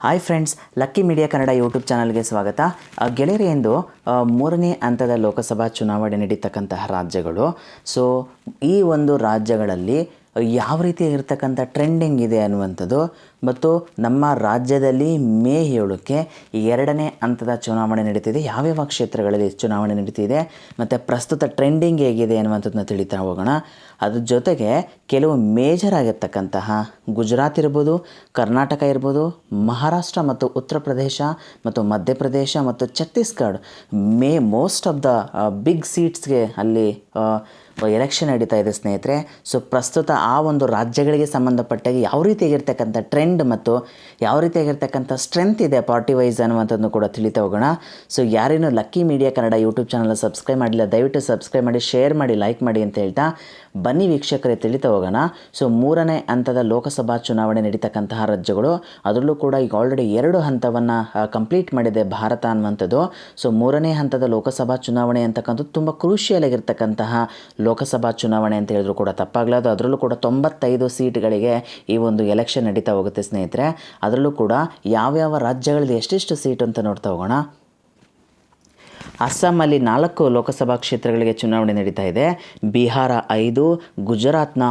Hi friends, lucky Media Kannada YouTube ಚಾನಲ್ಗೆ ಸ್ವಾಗತ. ಗೆಳೆಯರೇ, ಎಂದು ಮೂರನೇ ಹಂತದ ಲೋಕಸಭಾ ಚುನಾವಣೆ ನಡೀತಕ್ಕಂತಹ ರಾಜ್ಯಗಳು. ಸೊ ಈ ಒಂದು ರಾಜ್ಯಗಳಲ್ಲಿ ಯಾವ ರೀತಿಯಾಗಿರ್ತಕ್ಕಂಥ ಟ್ರೆಂಡಿಂಗ್ ಇದೆ ಅನ್ನುವಂಥದ್ದು ಮತ್ತು ನಮ್ಮ ರಾಜ್ಯದಲ್ಲಿ ಮೇ 7ಕ್ಕೆ ಎರಡನೇ ಹಂತದ ಚುನಾವಣೆ ನಡೀತಿದೆ. ಯಾವ್ಯಾವ ಕ್ಷೇತ್ರಗಳಲ್ಲಿ ಚುನಾವಣೆ ನಡೀತಿದೆ ಮತ್ತು ಪ್ರಸ್ತುತ ಟ್ರೆಂಡಿಂಗ್ ಹೇಗಿದೆ ಅನ್ನುವಂಥದ್ದನ್ನ ತಿಳಿತಾ ಹೋಗೋಣ. ಅದ್ರ ಜೊತೆಗೆ ಕೆಲವು ಮೇಜರ್ ಆಗಿರ್ತಕ್ಕಂತಹ ಗುಜರಾತ್ ಇರ್ಬೋದು, ಕರ್ನಾಟಕ ಇರ್ಬೋದು, ಮಹಾರಾಷ್ಟ್ರ ಮತ್ತು ಉತ್ತರ ಪ್ರದೇಶ ಮತ್ತು ಮಧ್ಯಪ್ರದೇಶ ಮತ್ತು Chhattisgarh most of the big ಸೀಟ್ಸ್ಗೆ ಅಲ್ಲಿ ಎಲೆಕ್ಷನ್ ನಡೀತಾ ಇದೆ ಸ್ನೇಹಿತರೆ. ಸೊ ಪ್ರಸ್ತುತ ಆ ಒಂದು ರಾಜ್ಯಗಳಿಗೆ ಸಂಬಂಧಪಟ್ಟಾಗಿ ಯಾವ ರೀತಿಯಾಗಿರ್ತಕ್ಕಂಥ ಟ್ರೆಂಡ್ ಮತ್ತು ಯಾವ ರೀತಿಯಾಗಿರ್ತಕ್ಕಂಥ ಸ್ಟ್ರೆಂತ್ ಇದೆ ಪಾರ್ಟಿ ವೈಸ್ ಅನ್ನುವಂಥದ್ದನ್ನು ಕೂಡ ತಿಳಿತಾ ಹೋಗೋಣ. ಸೊ ಯಾರೇನು Lucky Media Kannada YouTube channel subscribe ಮಾಡಿಲ್ಲ, ದಯವಿಟ್ಟು ಸಬ್ಸ್ಕ್ರೈಬ್ ಮಾಡಿ, ಶೇರ್ ಮಾಡಿ, ಲೈಕ್ ಮಾಡಿ ಅಂತ ಹೇಳ್ತಾ ಬನ್ನಿ ವೀಕ್ಷಕರೇ ತಿಳಿತಾ ಹೋಗೋಣ. ಸೊ ಮೂರನೇ ಹಂತದ ಲೋಕಸಭಾ ಚುನಾವಣೆ ನಡೀತಕ್ಕಂತಹ ರಾಜ್ಯಗಳು, ಅದರಲ್ಲೂ ಕೂಡ ಈಗ ಆಲ್ರೆಡಿ 2 ಹಂತವನ್ನು ಕಂಪ್ಲೀಟ್ ಮಾಡಿದೆ ಭಾರತ ಅನ್ನುವಂಥದ್ದು. ಸೊ ಮೂರನೇ ಹಂತದ ಲೋಕಸಭಾ ಚುನಾವಣೆ ಅಂತಕ್ಕಂಥದ್ದು ತುಂಬ ಕ್ರೂಷಿಯಲ್ ಆಗಿರ್ತಕ್ಕಂತಹ ಲೋಕಸಭಾ ಚುನಾವಣೆ ಅಂತ ಹೇಳಿದ್ರು ಕೂಡ ತಪ್ಪಾಗಲಾರದು. ಅದರಲ್ಲೂ ಕೂಡ 95 ಸೀಟ್ಗಳಿಗೆ ಈ ಒಂದು ಎಲೆಕ್ಷನ್ ನಡೀತಾ ಹೋಗುತ್ತೆ ಸ್ನೇಹಿತರೆ. ಅದರಲ್ಲೂ ಕೂಡ ಯಾವ್ಯಾವ ರಾಜ್ಯಗಳಲ್ಲಿ ಎಷ್ಟೆಷ್ಟು ಸೀಟ್ ಅಂತ ನೋಡ್ತಾ ಹೋಗೋಣ. ಅಸ್ಸಾಮಲ್ಲಿ 4 ಲೋಕಸಭಾ ಕ್ಷೇತ್ರಗಳಿಗೆ ಚುನಾವಣೆ ನಡೀತಾ ಇದೆ. ಬಿಹಾರ 5, ಗುಜರಾತ್ನ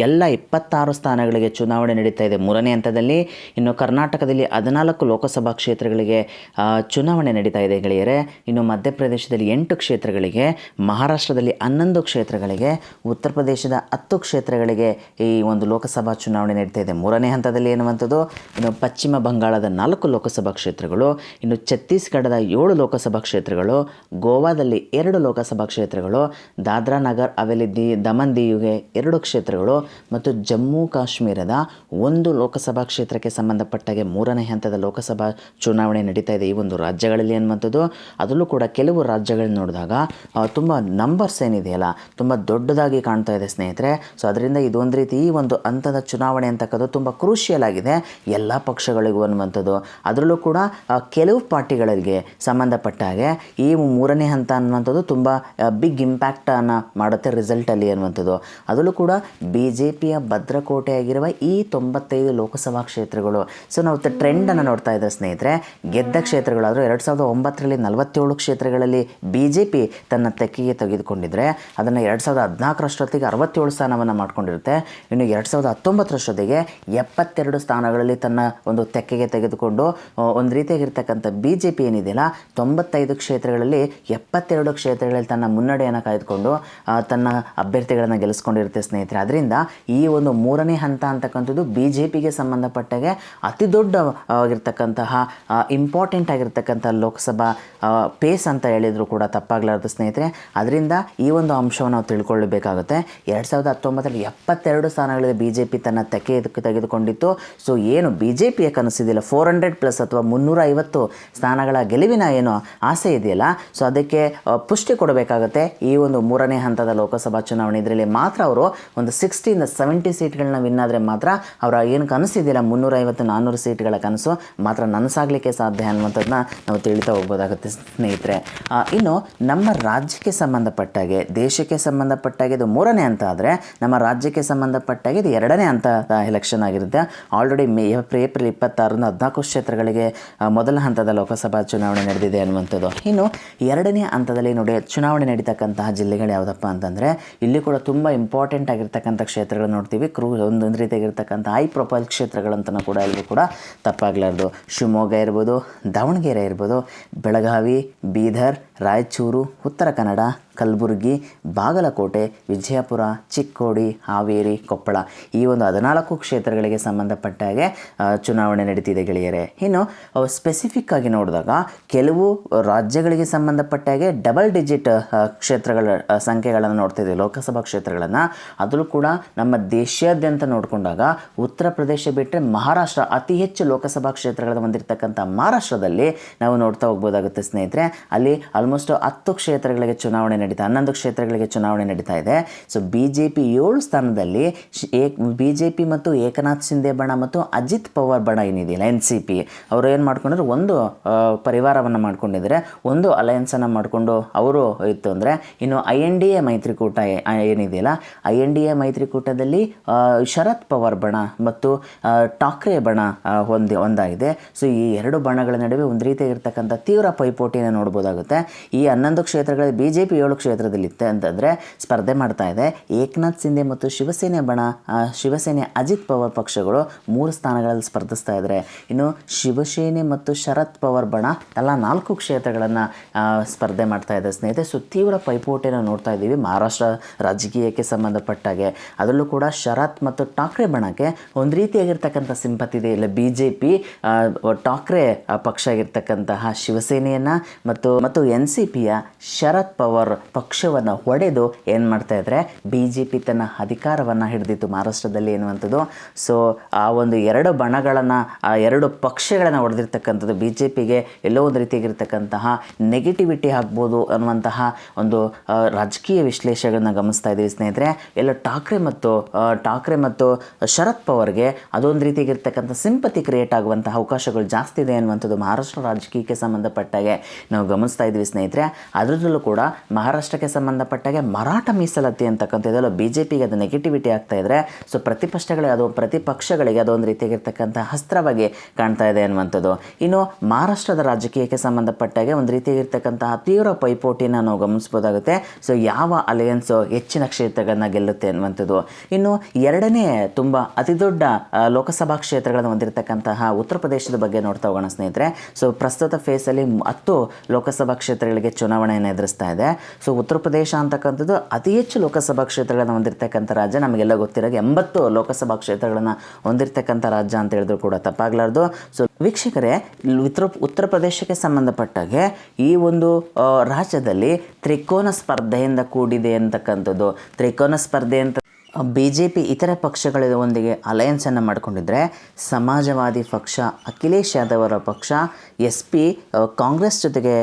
ಎಲ್ಲ 26 ಸ್ಥಾನಗಳಿಗೆ ಚುನಾವಣೆ ನಡೀತಾ ಇದೆ ಮೂರನೇ ಹಂತದಲ್ಲಿ. ಇನ್ನು ಕರ್ನಾಟಕದಲ್ಲಿ 14 ಲೋಕಸಭಾ ಕ್ಷೇತ್ರಗಳಿಗೆ ಚುನಾವಣೆ ನಡೀತಾ ಇದೆ ಗೆಳೆಯರೆ. ಇನ್ನು ಮಧ್ಯಪ್ರದೇಶದಲ್ಲಿ 8 ಕ್ಷೇತ್ರಗಳಿಗೆ, ಮಹಾರಾಷ್ಟ್ರದಲ್ಲಿ 11 ಕ್ಷೇತ್ರಗಳಿಗೆ, ಉತ್ತರ ಪ್ರದೇಶದ 10 ಕ್ಷೇತ್ರಗಳಿಗೆ ಈ ಒಂದು ಲೋಕಸಭಾ ಚುನಾವಣೆ ನಡೀತಾ ಇದೆ ಮೂರನೇ ಹಂತದಲ್ಲಿ ಎನ್ನುವಂಥದ್ದು. ಇನ್ನು ಪಶ್ಚಿಮ ಬಂಗಾಳದ 4 ಲೋಕಸಭಾ ಕ್ಷೇತ್ರಗಳು, ಇನ್ನು ಛತ್ತೀಸ್ಗಢದ 7 ಲೋಕಸಭಾ ಕ್ಷೇತ್ರಗಳು, ಗೋವಾದಲ್ಲಿ 2 ಲೋಕಸಭಾ ಕ್ಷೇತ್ರಗಳು, ದಾದ್ರಾ ನಗರ್ ಹವೇಲಿ ದಮನ್ ದಿಯುಗೆ 2 ಕ್ಷೇತ್ರಗಳು ಮತ್ತು ಜಮ್ಮು ಕಾಶ್ಮೀರದ 1 ಲೋಕಸಭಾ ಕ್ಷೇತ್ರಕ್ಕೆ ಸಂಬಂಧಪಟ್ಟಾಗೆ ಮೂರನೇ ಹಂತದ ಲೋಕಸಭಾ ಚುನಾವಣೆ ನಡೀತಾ ಇದೆ ಈ ಒಂದು ರಾಜ್ಯಗಳಲ್ಲಿ ಅನ್ನುವಂಥದ್ದು. ಅದರಲ್ಲೂ ಕೂಡ ಕೆಲವು ರಾಜ್ಯಗಳನ್ನ ನೋಡಿದಾಗ ತುಂಬ ನಂಬರ್ಸ್ ಏನಿದೆಯಲ್ಲ ತುಂಬ ದೊಡ್ಡದಾಗಿ ಕಾಣ್ತಾ ಇದೆ ಸ್ನೇಹಿತರೆ. ಸೊ ಅದರಿಂದ ಇದೊಂದು ರೀತಿ ಈ ಒಂದು ಹಂತದ ಚುನಾವಣೆ ಅಂತಕ್ಕದ್ದು ತುಂಬ ಕ್ರೂಷಿಯಲ್ ಆಗಿದೆ ಎಲ್ಲ ಪಕ್ಷಗಳಿಗೂ ಅನ್ನುವಂಥದ್ದು. ಅದರಲ್ಲೂ ಕೂಡ ಕೆಲವು ಪಾರ್ಟಿಗಳಿಗೆ ಸಂಬಂಧಪಟ್ಟ ಹಾಗೆ ಈ ಮೂರನೇ ಹಂತ ಅನ್ನುವಂಥದ್ದು ತುಂಬ ಬಿಗ್ ಇಂಪ್ಯಾಕ್ಟನ್ನು ಮಾಡುತ್ತೆ ರಿಸಲ್ಟಲ್ಲಿ ಅನ್ನುವಂಥದ್ದು. ಅದರಲ್ಲೂ ಕೂಡ BJPಯ ಭದ್ರಕೋಟೆಯಾಗಿರುವ ಈ 95 ಲೋಕಸಭಾ ಕ್ಷೇತ್ರಗಳು. ಸೊ ನಾವು ಟ್ರೆಂಡನ್ನು ನೋಡ್ತಾ ಇದ್ದರೆ ಸ್ನೇಹಿತರೆ, ಗೆದ್ದ ಕ್ಷೇತ್ರಗಳಾದರೂ 2009ರಲ್ಲಿ 47 ಕ್ಷೇತ್ರಗಳಲ್ಲಿ BJP ತನ್ನ ತೆಕ್ಕೆಗೆ ತೆಗೆದುಕೊಂಡಿದ್ದರೆ ಅದನ್ನು 2014ರಷ್ಟೊತ್ತಿಗೆ 67 ಸ್ಥಾನವನ್ನು ಮಾಡ್ಕೊಂಡಿರುತ್ತೆ. ಇನ್ನು 2019ರಷ್ಟೊತ್ತಿಗೆ 72 ಸ್ಥಾನಗಳಲ್ಲಿ ತನ್ನ ಒಂದು ತೆಕ್ಕೆಗೆ ತೆಗೆದುಕೊಂಡು ಒಂದು ರೀತಿಯಾಗಿರ್ತಕ್ಕಂಥ BJP ಏನಿದೆಯಲ್ಲ 95 ಕ್ಷೇತ್ರಗಳಲ್ಲಿ 72 ಕ್ಷೇತ್ರಗಳಲ್ಲಿ ತನ್ನ ಮುನ್ನಡೆಯನ್ನು ಕಾಯ್ದುಕೊಂಡು ತನ್ನ ಅಭ್ಯರ್ಥಿಗಳನ್ನು ಗೆಲ್ಲಿಸ್ಕೊಂಡಿರುತ್ತೆ ಸ್ನೇಹಿತರೆ. ಅದರಿಂದ ಈ ಒಂದು ಮೂರನೇ ಹಂತ ಅಂತಕ್ಕಂಥದ್ದು BJPಗೆ ಸಂಬಂಧಪಟ್ಟಾಗೆ ಅತಿ ದೊಡ್ಡ ಆಗಿರ್ತಕ್ಕಂತಹ ಇಂಪಾರ್ಟೆಂಟ್ ಆಗಿರ್ತಕ್ಕಂಥ ಲೋಕಸಭಾ ಪೇಸ್ ಅಂತ ಹೇಳಿದ್ರು ಕೂಡ ತಪ್ಪಾಗಲಾರದು ಸ್ನೇಹಿತರೆ. ಅದರಿಂದ ಈ ಒಂದು ಅಂಶವನ್ನು ನಾವು ತಿಳ್ಕೊಳ್ಳಬೇಕಾಗುತ್ತೆ. 2019ರಲ್ಲಿ 72 ಸ್ಥಾನಗಳಲ್ಲಿ BJP ತನ್ನ ತೆಕ್ಕೆ ತೆಗೆದುಕೊಂಡಿತ್ತು. ಸೊ ಏನು BJPಯ ಕನಸಿದೆಯಲ್ಲ 400+ ಅಥವಾ 350 ಸ್ಥಾನಗಳ ಗೆಲುವಿನ ಏನು ಆಸೆ ಇದೆಯಲ್ಲ, ಸೊ ಅದಕ್ಕೆ ಪುಷ್ಟಿ ಕೊಡಬೇಕಾಗುತ್ತೆ ಈ ಒಂದು ಮೂರನೇ ಹಂತದ ಲೋಕಸಭಾ ಚುನಾವಣೆ. ಇದರಲ್ಲಿ ಮಾತ್ರ ಅವರು ಒಂದು 60-70 ಸೀಟ್ಗಳನ್ನ ವಿನ್ ಆದರೆ ಮಾತ್ರ ಅವರ ಏನು ಕನಸಿದೆಯಲ್ಲ 350-400 ಸೀಟ್ಗಳ ಕನಸು ಮಾತ್ರ ನನಸಾಗಲಿಕ್ಕೆ ಸಾಧ್ಯ ಅನ್ನುವಂಥದ್ದನ್ನ ನಾವು ತಿಳಿತಾ ಹೋಗ್ಬೋದಾಗುತ್ತೆ ಸ್ನೇಹಿತರೆ. ಇನ್ನು ನಮ್ಮ ರಾಜ್ಯಕ್ಕೆ ಸಂಬಂಧಪಟ್ಟಾಗೆ, ದೇಶಕ್ಕೆ ಸಂಬಂಧಪಟ್ಟಾಗೆ ಇದು ಮೂರನೇ ಹಂತ ಆದರೆ ನಮ್ಮ ರಾಜ್ಯಕ್ಕೆ ಸಂಬಂಧಪಟ್ಟಾಗೆ ಇದು ಎರಡನೇ ಹಂತದ ಎಲೆಕ್ಷನ್ ಆಗಿರುತ್ತೆ. ಆಲ್ರೆಡಿ ಏಪ್ರಿಲ್ 26ರಂದು 14 ಕ್ಷೇತ್ರಗಳಿಗೆ ಮೊದಲ ಹಂತದ ಲೋಕಸಭಾ ಚುನಾವಣೆ ನಡೆದಿದೆ ಅನ್ನುವಂಥದ್ದು. ಇನ್ನು ಎರಡನೇ ಹಂತದಲ್ಲಿ ನೋಡಿ ಚುನಾವಣೆ ನಡೀತಕ್ಕಂತಹ ಜಿಲ್ಲೆಗಳು ಯಾವುದಪ್ಪ ಅಂತಂದರೆ ಇಲ್ಲಿ ಕೂಡ ತುಂಬ ಇಂಪಾರ್ಟೆಂಟ್ ಆಗಿರ್ತಕ್ಕಂಥ ಕ್ಷೇತ್ರಗಳು ನೋಡ್ತೀವಿ. ಒಂದೊಂದು ರೀತಿಯಾಗಿರ್ತಕ್ಕಂಥ ಹೈ ಪ್ರೊಫೈಲ್ ಕ್ಷೇತ್ರಗಳಂತನೂ ಕೂಡ ಎಲ್ಲರೂ ಕೂಡ ತಪ್ಪಾಗಲಾರ್ದು. ಶಿವಮೊಗ್ಗ ಇರ್ಬೋದು, ದಾವಣಗೆರೆ ಇರ್ಬೋದು, ಬೆಳಗಾವಿ, ಬೀದರ್, ರಾಯಚೂರು, ಉತ್ತರ ಕನ್ನಡ, ಕಲಬುರಗಿ, ಬಾಗಲಕೋಟೆ, ವಿಜಯಪುರ, ಚಿಕ್ಕೋಡಿ, ಹಾವೇರಿ, ಕೊಪ್ಪಳ ಈ ಒಂದು 14 ಕ್ಷೇತ್ರಗಳಿಗೆ ಸಂಬಂಧಪಟ್ಟ ಹಾಗೆ ಚುನಾವಣೆ ನಡೀತಿದೆ ಗೆಳೆಯರೆ. ಇನ್ನು ಸ್ಪೆಸಿಫಿಕ್ ಆಗಿ ನೋಡಿದಾಗ ಕೆಲವು ರಾಜ್ಯಗಳಿಗೆ ಸಂಬಂಧಪಟ್ಟ ಹಾಗೆ ಡಬಲ್ ಡಿಜಿಟ್ ಕ್ಷೇತ್ರಗಳ ಸಂಖ್ಯೆಗಳನ್ನು ನೋಡ್ತಿದ್ದೀವಿ ಲೋಕಸಭಾ ಕ್ಷೇತ್ರಗಳನ್ನು. ಅದರಲ್ಲೂ ಕೂಡ ನಮ್ಮ ದೇಶಾದ್ಯಂತ ನೋಡಿಕೊಂಡಾಗ ಉತ್ತರ ಪ್ರದೇಶ ಬಿಟ್ಟರೆ ಮಹಾರಾಷ್ಟ್ರ ಅತಿ ಹೆಚ್ಚು ಲೋಕಸಭಾ ಕ್ಷೇತ್ರಗಳನ್ನು ಹೊಂದಿರತಕ್ಕಂಥ ಮಹಾರಾಷ್ಟ್ರದಲ್ಲಿ ನಾವು ನೋಡ್ತಾ ಹೋಗ್ಬೋದಾಗುತ್ತೆ ಸ್ನೇಹಿತರೆ. ಅಲ್ಲಿ ಆಲ್ಮೋಸ್ಟ್ 10 ಕ್ಷೇತ್ರಗಳಿಗೆ ಚುನಾವಣೆ ನಡೀತಾ 11 ಕ್ಷೇತ್ರಗಳಿಗೆ ಚುನಾವಣೆ ನಡೀತಾ ಇದೆ. ಸೊ ಬಿ ಜೆ ಪಿ 7 ಸ್ಥಾನದಲ್ಲಿ ಬಿ ಜೆ ಪಿ ಮತ್ತು ಏಕನಾಥ್ ಶಿಂದೆ ಬಣ ಮತ್ತು ಅಜಿತ್ ಪವಾರ್ ಬಣ ಏನಿದೆಯಲ್ಲ NCP ಅವರು ಏನು ಮಾಡ್ಕೊಂಡ್ರೆ ಒಂದು ಪರಿವಾರವನ್ನು ಮಾಡ್ಕೊಂಡಿದ್ದಾರೆ, ಒಂದು ಅಲಯನ್ಸನ್ನು ಮಾಡಿಕೊಂಡು ಅವರು ಇತ್ತು ಅಂದರೆ, ಇನ್ನು INDA ಮೈತ್ರಿಕೂಟ ಏನಿದೆಯಲ್ಲ INDA ಮೈತ್ರಿಕೂಟದಲ್ಲಿ ಶರದ್ ಪವಾರ್ ಬಣ ಮತ್ತು ಠಾಕ್ರೆ ಬಣ ಒಂದಾಗಿದೆ. ಸೊ ಈ ಎರಡು ಬಣಗಳ ನಡುವೆ ಒಂದು ರೀತಿಯಾಗಿರ್ತಕ್ಕಂಥ ತೀವ್ರ ಪೈಪೋಟಿಯನ್ನು ನೋಡ್ಬೋದಾಗುತ್ತೆ. ಈ 11 ಕ್ಷೇತ್ರಗಳಲ್ಲಿ BJP 7 ಕ್ಷೇತ್ರದಲ್ಲಿತ್ತೆ ಅಂತಂದರೆ ಸ್ಪರ್ಧೆ ಮಾಡ್ತಾ ಇದೆ. ಏಕನಾಥ್ ಶಿಂದೆ ಮತ್ತು ಶಿವಸೇನೆ ಬಣ, ಶಿವಸೇನೆ ಅಜಿತ್ ಪವಾರ್ ಪಕ್ಷಗಳು 3 ಸ್ಥಾನಗಳಲ್ಲಿ ಸ್ಪರ್ಧಿಸ್ತಾ ಇದ್ದಾರೆ. ಇನ್ನು ಶಿವಸೇನೆ ಮತ್ತು ಶರದ್ ಪವಾರ್ ಬಣ ಎಲ್ಲ 4 ಕ್ಷೇತ್ರಗಳನ್ನು ಸ್ಪರ್ಧೆ ಮಾಡ್ತಾ ಇದೆ ಸ್ನೇಹಿತರೆ. ಸೊ ತೀವ್ರ ಪೈಪೋಟಿಯನ್ನು ನೋಡ್ತಾ ಇದ್ದೀವಿ ಮಹಾರಾಷ್ಟ್ರ ರಾಜಕೀಯಕ್ಕೆ ಸಂಬಂಧಪಟ್ಟಾಗೆ. ಅದರಲ್ಲೂ ಕೂಡ ಶರತ್ ಮತ್ತು ಠಾಕ್ರೆ ಬಣಕ್ಕೆ ಒಂದು ರೀತಿಯಾಗಿರ್ತಕ್ಕಂಥ ಸಿಂಪತಿ ಇದೆ. ಇಲ್ಲ BJP ಠಾಕ್ರೆ ಪಕ್ಷ ಆಗಿರ್ತಕ್ಕಂತಹ ಶಿವಸೇನೆಯನ್ನು ಮತ್ತು NCPಯ ಶರದ್ ಪವಾರ್ ಪಕ್ಷವನ್ನು ಹೊಡೆದು ಏನು ಮಾಡ್ತಾ ಇದ್ದಾರೆ, BJP ತನ್ನ ಅಧಿಕಾರವನ್ನು ಹಿಡಿದಿತ್ತು ಮಹಾರಾಷ್ಟ್ರದಲ್ಲಿ ಎನ್ನುವಂಥದ್ದು. ಸೊ ಆ ಒಂದು 2 ಬಣಗಳನ್ನು, ಆ 2 ಪಕ್ಷಗಳನ್ನು ಹೊಡೆದಿರ್ತಕ್ಕಂಥದ್ದು BJPಗೆ ಎಲ್ಲೋ ಒಂದು ರೀತಿಯಾಗಿರ್ತಕ್ಕಂತಹ ನೆಗೆಟಿವಿಟಿ ಆಗ್ಬೋದು ಅನ್ನುವಂತಹ ಒಂದು ರಾಜಕೀಯ ವಿಶ್ಲೇಷಣೆಗಳನ್ನ ಗಮನಿಸ್ತಾ ಇದ್ದೀವಿ ಸ್ನೇಹಿತರೆ. ಎಲ್ಲ ಠಾಕ್ರೆ ಮತ್ತು ಶರದ್ ಪವಾರ್ಗೆ ಅದೊಂದು ರೀತಿಯಾಗಿರ್ತಕ್ಕಂಥ ಸಿಂಪತಿ ಕ್ರಿಯೇಟ್ ಆಗುವಂತಹ ಅವಕಾಶಗಳು ಜಾಸ್ತಿ ಇದೆ ಅನ್ನುವಂಥದ್ದು ಮಹಾರಾಷ್ಟ್ರ ರಾಜಕೀಯಕ್ಕೆ ಸಂಬಂಧಪಟ್ಟಾಗೆ ನಾವು ಗಮನಿಸ್ತಾ ಇದ್ವಿ ಸ್ನೇಹಿತರೆ. ಅದರಲ್ಲೂ ಕೂಡ ಮಹಾರಾಷ್ಟ್ರಕ್ಕೆ ಸಂಬಂಧಪಟ್ಟಾಗೆ ಮರಾಠ ಮೀಸಲಾತಿ ಅಂತಕ್ಕಂಥದ್ದೆಲ್ಲ BJPಗೆ ಅದು ನೆಗೆಟಿವಿಟಿ ಆಗ್ತಾ ಇದ್ದರೆ, ಸೊ ಪ್ರತಿಪಕ್ಷಗಳಿಗೆ ಅದೊಂದು ರೀತಿಯಾಗಿರ್ತಕ್ಕಂಥ ಅಸ್ತ್ರವಾಗಿ ಕಾಣ್ತಾ ಇದೆ ಅನ್ನುವಂಥದ್ದು. ಇನ್ನು ಮಹಾರಾಷ್ಟ್ರದ ರಾಜಕೀಯಕ್ಕೆ ಸಂಬಂಧಪಟ್ಟಾಗೆ ಒಂದು ರೀತಿಯಾಗಿರ್ತಕ್ಕಂತಹ ತೀವ್ರ ಪೈಪೋಟಿನ ನಾವು ಗಮನಿಸ್ಬೋದಾಗುತ್ತೆ. ಸೊ ಯಾವ ಅಲಯನ್ಸು ಹೆಚ್ಚಿನ ಕ್ಷೇತ್ರಗಳನ್ನು ಗೆಲ್ಲುತ್ತೆ ಅನ್ನುವಂಥದ್ದು. ಇನ್ನು ಎರಡನೇ ತುಂಬ ಅತಿ ದೊಡ್ಡ ಲೋಕಸಭಾ ಕ್ಷೇತ್ರಗಳನ್ನು ಹೊಂದಿರತಕ್ಕಂತಹ ಉತ್ತರ ಪ್ರದೇಶದ ಬಗ್ಗೆ ನೋಡ್ತಾ ಹೋಗೋಣ ಸ್ನೇಹಿತರೆ. ಸೊ ಪ್ರಸ್ತುತ ಫೇಸಲ್ಲಿ 10 ಲೋಕಸಭಾ ಕ್ಷೇತ್ರಗಳಿಗೆ ಚುನಾವಣೆಯನ್ನು ಎದುರಿಸ್ತಾ ಇದೆ. ಸೊ ಉತ್ತರ ಪ್ರದೇಶ ಅಂತಕ್ಕಂಥದ್ದು ಅತಿ ಹೆಚ್ಚು ಲೋಕಸಭಾ ಕ್ಷೇತ್ರಗಳನ್ನು ಹೊಂದಿರತಕ್ಕಂಥ ರಾಜ್ಯ. ನಮಗೆಲ್ಲ ಗೊತ್ತಿರೋಗೆ 80 ಲೋಕಸಭಾ ಕ್ಷೇತ್ರಗಳನ್ನು ಹೊಂದಿರತಕ್ಕಂಥ ರಾಜ್ಯ ಅಂತ ಹೇಳಿದ್ರು ಕೂಡ ತಪ್ಪಾಗಲಾರ್ದು. ಸೊ ವೀಕ್ಷಕರೇ, ಉತ್ತರ ಪ್ರದೇಶಕ್ಕೆ ಸಂಬಂಧಪಟ್ಟಾಗೆ ಈ ಒಂದು ರಾಜ್ಯದಲ್ಲಿ ತ್ರಿಕೋನ ಸ್ಪರ್ಧೆಯಿಂದ ಕೂಡಿದೆ ಅಂತಕ್ಕಂಥದ್ದು. ತ್ರಿಕೋನ ಸ್ಪರ್ಧೆ ಅಂತ BJP ಇತರೆ ಪಕ್ಷಗಳೊಂದಿಗೆ ಅಲಯನ್ಸನ್ನು ಮಾಡಿಕೊಂಡಿದ್ದರೆ, ಸಮಾಜವಾದಿ ಪಕ್ಷ ಅಖಿಲೇಶ್ ಯಾದವ್ ಅವರ ಪಕ್ಷ SP ಕಾಂಗ್ರೆಸ್ ಜೊತೆಗೆ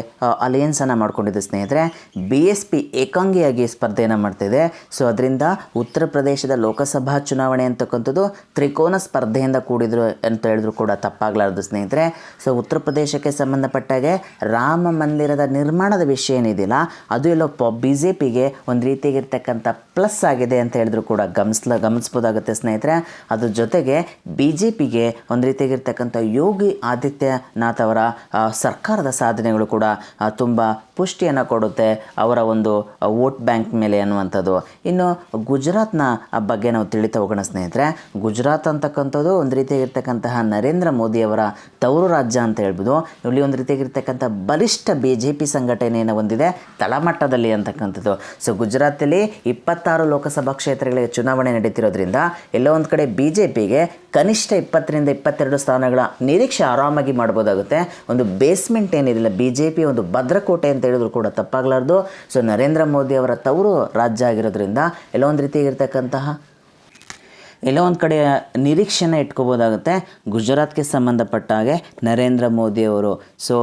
ಅಲಯನ್ಸನ್ನು ಮಾಡ್ಕೊಂಡಿದ್ದೆ ಸ್ನೇಹಿತರೆ. BSP ಏಕಾಂಗಿಯಾಗಿ ಸ್ಪರ್ಧೆಯನ್ನು ಮಾಡ್ತಿದೆ. ಸೊ ಅದರಿಂದ ಉತ್ತರ ಪ್ರದೇಶದ ಲೋಕಸಭಾ ಚುನಾವಣೆ ಅಂತಕ್ಕಂಥದ್ದು ತ್ರಿಕೋನ ಸ್ಪರ್ಧೆಯಿಂದ ಕೂಡಿದ್ರು ಅಂತ ಹೇಳಿದ್ರು ಕೂಡ ತಪ್ಪಾಗಲಾರದು ಸ್ನೇಹಿತರೆ. ಸೊ ಉತ್ತರ ಪ್ರದೇಶಕ್ಕೆ ಸಂಬಂಧಪಟ್ಟಾಗೆ ರಾಮ ಮಂದಿರದ ನಿರ್ಮಾಣದ ವಿಷಯ ಏನಿದೆಯಲ್ಲ, ಅದು ಎಲ್ಲೋ BJPಗೆ ಒಂದು ರೀತಿಯಾಗಿರ್ತಕ್ಕಂಥ ಪ್ಲಸ್ ಆಗಿದೆ ಅಂತ ಹೇಳಿದ್ರು ಕೂಡ ಗಮನಿಸ್ಬೋದಾಗುತ್ತೆ ಸ್ನೇಹಿತರೆ. ಅದ್ರ ಜೊತೆಗೆ BJPಗೆ ಒಂದು ರೀತಿಯಾಗಿರ್ತಕ್ಕಂಥ ಯೋಗಿ ಆದಿತ್ಯನಾಥ್ ಅವರ ಸರ್ಕಾರದ ಸಾಧನೆಗಳು ಕೂಡ ತುಂಬ ಪುಷ್ಟಿಯನ್ನು ಕೊಡುತ್ತೆ ಅವರ ಒಂದು ವೋಟ್ ಬ್ಯಾಂಕ್ ಮೇಲೆ ಅನ್ನುವಂಥದ್ದು. ಇನ್ನು ಗುಜರಾತ್ನ ಬಗ್ಗೆ ನಾವು ತಿಳಿತಾ ಹೋಗೋಣ ಸ್ನೇಹಿತರೆ. ಗುಜರಾತ್ ಅಂತಕ್ಕಂಥದ್ದು ಒಂದು ರೀತಿಯಾಗಿರ್ತಕ್ಕಂತಹ ನರೇಂದ್ರ ಮೋದಿಯವರ ತವರು ರಾಜ್ಯ ಅಂತ ಹೇಳ್ಬೋದು. ಇಲ್ಲಿ ಒಂದು ರೀತಿಯಾಗಿರ್ತಕ್ಕಂಥ ಬಲಿಷ್ಠ BJP ಸಂಘಟನೆಯನ್ನು ಹೊಂದಿದೆ ತಳಮಟ್ಟದಲ್ಲಿ ಅಂತಕ್ಕಂಥದ್ದು. ಸೊ ಗುಜರಾತಲ್ಲಿ 26 ಲೋಕಸಭಾ ಕ್ಷೇತ್ರಗಳಿಗೆ ಚುನಾವಣೆ ನಡೀತಿರೋದ್ರಿಂದ ಎಲ್ಲೋ ಒಂದು ಕಡೆ BJPಗೆ ಕನಿಷ್ಠ 20ರಿಂದ 22 ಸ್ಥಾನಗಳ ನಿರೀಕ್ಷೆ ಆರಾಮಾಗಿ ಮಾಡ್ಬೋದಾಗುತ್ತೆ. ಒಂದು ಬೇಸ್ಮೆಂಟ್ ಏನಿರಲಿಲ್ಲ, BJP ಒಂದು ಭದ್ರಕೋಟೆ ಅಂತ ಹೇಳಿದ್ರು ಕೂಡ ತಪ್ಪಾಗಲಾರ್ದು. ಸೊ ನರೇಂದ್ರ ಮೋದಿ ಅವರ ತವರು ರಾಜ್ಯ ಆಗಿರೋದ್ರಿಂದ ಎಲ್ಲೋ ಒಂದು ರೀತಿಯಾಗಿರ್ತಕ್ಕಂತಹ ಎಲ್ಲೋ ಒಂದು ಕಡೆ ನಿರೀಕ್ಷೆನ ಇಟ್ಕೋಬೋದಾಗುತ್ತೆ ಗುಜರಾತ್ಗೆ ಸಂಬಂಧಪಟ್ಟ ಹಾಗೆ ನರೇಂದ್ರ ಮೋದಿಯವರು. ಸೊ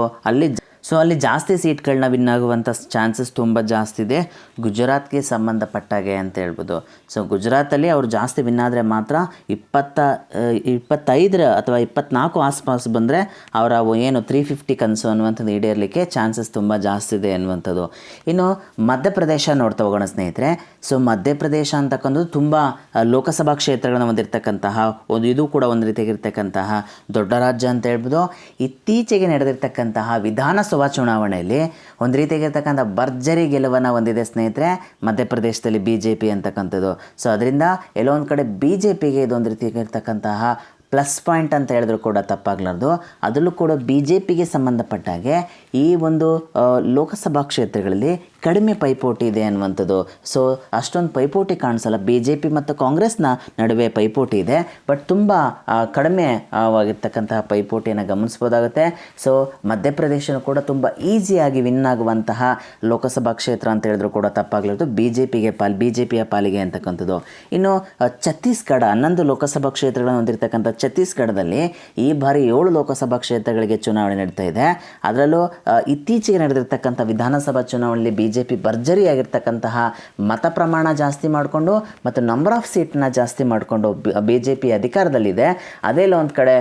ಅಲ್ಲಿ ಜಾಸ್ತಿ ಸೀಟ್ಗಳನ್ನ ವಿನ್ ಆಗುವಂಥ ಚಾನ್ಸಸ್ ತುಂಬ ಜಾಸ್ತಿ ಇದೆ ಗುಜರಾತ್ಗೆ ಸಂಬಂಧಪಟ್ಟಾಗೆ ಅಂತ ಹೇಳ್ಬೋದು. ಸೊ ಗುಜರಾತಲ್ಲಿ ಅವರು ಜಾಸ್ತಿ ವಿನ್ ಆದರೆ ಮಾತ್ರ 25 ಅಥವಾ 24 ಆಸ್ಪಾಸ್ ಬಂದರೆ ಅವರ ಏನು 350 ಕನಸು ಅನ್ನುವಂಥದ್ದು ಈಡೇರಲಿಕ್ಕೆ ಚಾನ್ಸಸ್ ತುಂಬ ಜಾಸ್ತಿ ಇದೆ ಅನ್ನುವಂಥದ್ದು. ಇನ್ನು ಮಧ್ಯಪ್ರದೇಶ ನೋಡ್ತಾ ಹೋಗೋಣ ಸ್ನೇಹಿತರೆ. ಸೊ ಮಧ್ಯಪ್ರದೇಶ ಅಂತಕ್ಕಂಥದ್ದು ತುಂಬ ಲೋಕಸಭಾ ಕ್ಷೇತ್ರಗಳನ್ನು ಹೊಂದಿರತಕ್ಕಂತಹ ಇದು ಕೂಡ ಒಂದು ರೀತಿಯಾಗಿರ್ತಕ್ಕಂತಹ ದೊಡ್ಡ ರಾಜ್ಯ ಅಂತ ಹೇಳ್ಬೋದು. ಇತ್ತೀಚೆಗೆ ನಡೆದಿರ್ತಕ್ಕಂತಹ ವಿಧಾನಸಭಾ ಚುನಾವಣೆಯಲ್ಲಿ ಒಂದು ರೀತಿಯಾಗಿರ್ತಕ್ಕಂಥ ಭರ್ಜರಿ ಗೆಲುವನ್ನು ಹೊಂದಿದೆ ಸ್ನೇಹಿತರೆ ಮಧ್ಯಪ್ರದೇಶದಲ್ಲಿ BJP ಅಂತಕ್ಕಂಥದ್ದು. ಸೊ ಅದರಿಂದ ಎಲ್ಲೋ ಒಂದು ಕಡೆ BJPಗೆ ಇದೊಂದು ರೀತಿಯಾಗಿರ್ತಕ್ಕಂತಹ ಪ್ಲಸ್ ಪಾಯಿಂಟ್ ಅಂತ ಹೇಳಿದ್ರು ಕೂಡ ತಪ್ಪಾಗಲಾರ್ದು. ಅದರಲ್ಲೂ ಕೂಡ BJPಗೆ ಸಂಬಂಧಪಟ್ಟಾಗೆ ಈ ಒಂದು ಲೋಕಸಭಾ ಕ್ಷೇತ್ರಗಳಲ್ಲಿ ಕಡಿಮೆ ಪೈಪೋಟಿ ಇದೆ ಅನ್ನುವಂಥದ್ದು. ಸೊ ಅಷ್ಟೊಂದು ಪೈಪೋಟಿ ಕಾಣಿಸಲ್ಲ. BJP ಮತ್ತು ಕಾಂಗ್ರೆಸ್ನ ನಡುವೆ ಪೈಪೋಟಿ ಇದೆ, ಬಟ್ ತುಂಬ ಕಡಿಮೆ ಆಗಿರ್ತಕ್ಕಂತಹ ಪೈಪೋಟಿಯನ್ನು ಗಮನಿಸ್ಬೋದಾಗುತ್ತೆ. ಸೊ ಮಧ್ಯಪ್ರದೇಶನೂ ಕೂಡ ತುಂಬ ಈಸಿಯಾಗಿ ವಿನ್ ಆಗುವಂತಹ ಲೋಕಸಭಾ ಕ್ಷೇತ್ರ ಅಂತ ಹೇಳಿದ್ರು ಕೂಡ ತಪ್ಪಾಗಲಾರ್ದು BJPಯ ಪಾಲಿಗೆ ಅಂತಕ್ಕಂಥದ್ದು. ಇನ್ನು ಛತ್ತೀಸ್ಗಢ 11 ಲೋಕಸಭಾ ಕ್ಷೇತ್ರಗಳನ್ನು ಹೊಂದಿರತಕ್ಕಂಥ ಛತ್ತೀಸ್ಗಢದಲ್ಲಿ ಈ ಬಾರಿ 7 ಲೋಕಸಭಾ ಕ್ಷೇತ್ರಗಳಿಗೆ ಚುನಾವಣೆ ನಡೀತಾ ಇದೆ. ಅದರಲ್ಲೂ ಇತ್ತೀಚೆಗೆ ನಡೆದಿರ್ತಕ್ಕಂಥ ವಿಧಾನಸಭಾ ಚುನಾವಣೆಯಲ್ಲಿ BJP ಭರ್ಜರಿಯಾಗಿರ್ತಕ್ಕಂತಹ ಮತ ಪ್ರಮಾಣ ಜಾಸ್ತಿ ಮಾಡಿಕೊಂಡು ಮತ್ತು ನಂಬರ್ ಆಫ್ ಸೀಟ್ನ ಜಾಸ್ತಿ ಮಾಡಿಕೊಂಡು BJP ಅಧಿಕಾರದಲ್ಲಿದೆ. ಅದೇ ಒಂದು ಕಡೆ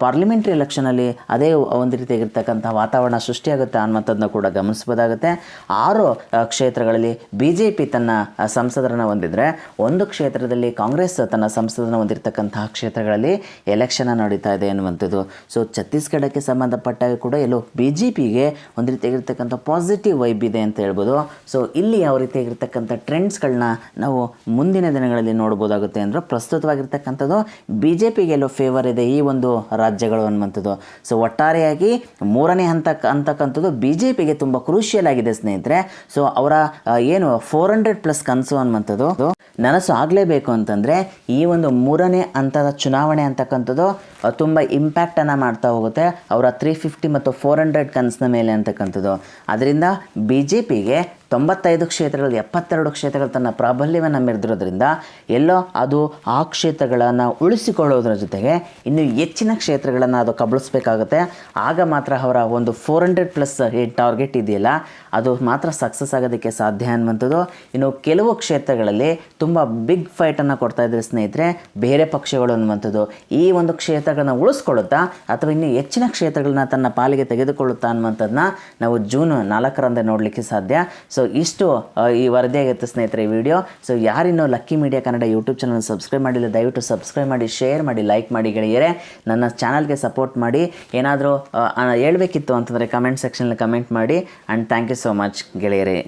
ಪಾರ್ಲಿಮೆಂಟ್ರಿ ಎಲೆಕ್ಷನಲ್ಲಿ ಅದೇ ಒಂದು ರೀತಿಯಾಗಿರ್ತಕ್ಕಂಥ ವಾತಾವರಣ ಸೃಷ್ಟಿಯಾಗುತ್ತೆ ಅನ್ನುವಂಥದ್ದನ್ನ ಕೂಡ ಗಮನಿಸ್ಬೋದಾಗುತ್ತೆ. 6 ಕ್ಷೇತ್ರಗಳಲ್ಲಿ BJP ತನ್ನ ಸಂಸದರನ್ನು ಹೊಂದಿದರೆ, ಒಂದು ಕ್ಷೇತ್ರದಲ್ಲಿ ಕಾಂಗ್ರೆಸ್ ತನ್ನ ಸಂಸದರನ್ನು ಹೊಂದಿರತಕ್ಕಂತಹ ಕ್ಷೇತ್ರಗಳಲ್ಲಿ ಎಲೆಕ್ಷನ್ ನಡೀತಾ ಇದೆ ಅನ್ನುವಂಥದ್ದು. ಸೊ ಛತ್ತೀಸ್ಗಢಕ್ಕೆ ಸಂಬಂಧಪಟ್ಟಾಗ ಕೂಡ ಎಲ್ಲೋ BJPಗೆ ಒಂದು ರೀತಿಯಾಗಿರ್ತಕ್ಕಂಥ ಪಾಸಿಟಿವ್ ವೈಬ್ ಇದೆ ಅಂತ ಹೇಳ್ಬೋದು. ಸೊ ಇಲ್ಲಿ ಯಾವ ರೀತಿಯಾಗಿರ್ತಕ್ಕಂಥ ಟ್ರೆಂಡ್ಸ್ಗಳನ್ನ ನಾವು ಮುಂದಿನ ದಿನಗಳಲ್ಲಿ ನೋಡ್ಬೋದಾಗುತ್ತೆ ಅಂದರೆ, ಪ್ರಸ್ತುತವಾಗಿರ್ತಕ್ಕಂಥದ್ದು BJPಗೆ ಎಲ್ಲೋ ಫೇವರ್ ಇದೆ ಈ ಒಂದು ರಾಜ್ಯಗಳು ಅನ್ನುವಂಥದ್ದು. ಸೊ ಒಟ್ಟಾರೆಯಾಗಿ 3ನೇ ಹಂತ ಅಂತಕ್ಕಂಥದ್ದು BJPಗೆ ತುಂಬ ಕ್ರೂಷಿಯಲ್ ಆಗಿದೆ ಸ್ನೇಹಿತರೆ. ಸೊ ಅವರ ಏನು 400+ ಕನಸು ಅನ್ನುವಂಥದ್ದು ನನಸು ಆಗಲೇಬೇಕು ಅಂತಂದರೆ ಈ ಒಂದು 3ನೇ ಹಂತದ ಚುನಾವಣೆ ಅಂತಕ್ಕಂಥದ್ದು ತುಂಬ ಇಂಪ್ಯಾಕ್ಟನ್ನು ಮಾಡ್ತಾ ಹೋಗುತ್ತೆ ಅವರ 350 ಮತ್ತು 400 ಕನಸಿನ ಮೇಲೆ ಅಂತಕ್ಕಂಥದ್ದು. ಅದರಿಂದ BJPಗೆ 95 ಕ್ಷೇತ್ರಗಳಲ್ಲಿ 72 ಕ್ಷೇತ್ರಗಳು ತನ್ನ ಪ್ರಾಬಲ್ಯವನ್ನು ಮೆರೆದಿರೋದ್ರಿಂದ ಎಲ್ಲೋ ಅದು ಆ ಕ್ಷೇತ್ರಗಳನ್ನು ಉಳಿಸಿಕೊಳ್ಳೋದ್ರ ಜೊತೆಗೆ ಇನ್ನು ಹೆಚ್ಚಿನ ಕ್ಷೇತ್ರಗಳನ್ನು ಅದು ಕಬಳಿಸ್ಬೇಕಾಗುತ್ತೆ. ಆಗ ಮಾತ್ರ ಅವರ ಒಂದು 400+ ಟಾರ್ಗೆಟ್ ಇದೆಯಲ್ಲ ಅದು ಮಾತ್ರ ಸಕ್ಸಸ್ ಆಗೋದಕ್ಕೆ ಸಾಧ್ಯ ಅನ್ನುವಂಥದ್ದು. ಇನ್ನು ಕೆಲವು ಕ್ಷೇತ್ರಗಳಲ್ಲಿ ತುಂಬ ಬಿಗ್ ಫೈಟನ್ನು ಕೊಡ್ತಾ ಇದ್ದಾರೆ ಸ್ನೇಹಿತರೆ ಬೇರೆ ಪಕ್ಷಗಳು ಅನ್ನುವಂಥದ್ದು. ಈ ಒಂದು ಕ್ಷೇತ್ರಗಳನ್ನ ಉಳಿಸ್ಕೊಳ್ಳುತ್ತಾ ಅಥವಾ ಇನ್ನು ಹೆಚ್ಚಿನ ಕ್ಷೇತ್ರಗಳನ್ನ ತನ್ನ ಪಾಲಿಗೆ ತೆಗೆದುಕೊಳ್ಳುತ್ತಾ ಅನ್ನುವಂಥದ್ದನ್ನ ನಾವು ಜೂನ್ 4ರಂದೇ ನೋಡಲಿಕ್ಕೆ ಸಾಧ್ಯ. ಸೊ ಇಷ್ಟು ಈ ವರದಿಯಾಗಿರುತ್ತೆ ಸ್ನೇಹಿತರೆ ಈ ವಿಡಿಯೋ. ಸೊ ಯಾರಿನ್ನೂ Lucky Media Kannada YouTube channel subscribe ಮಾಡಿಲ್ಲ ದಯವಿಟ್ಟು ಸಬ್ಸ್ಕ್ರೈಬ್ ಮಾಡಿ, ಶೇರ್ ಮಾಡಿ, ಲೈಕ್ ಮಾಡಿ ಗೆಳೆಯರೇ. ನನ್ನ ಚಾನಲ್ಗೆ ಸಪೋರ್ಟ್ ಮಾಡಿ. ಏನಾದರೂ ಹೇಳಬೇಕಿತ್ತು ಅಂತಂದರೆ ಕಮೆಂಟ್ ಸೆಕ್ಷನಲ್ಲಿ ಕಮೆಂಟ್ ಮಾಡಿ. And thank you so much ಗೆಳೆಯರೇ.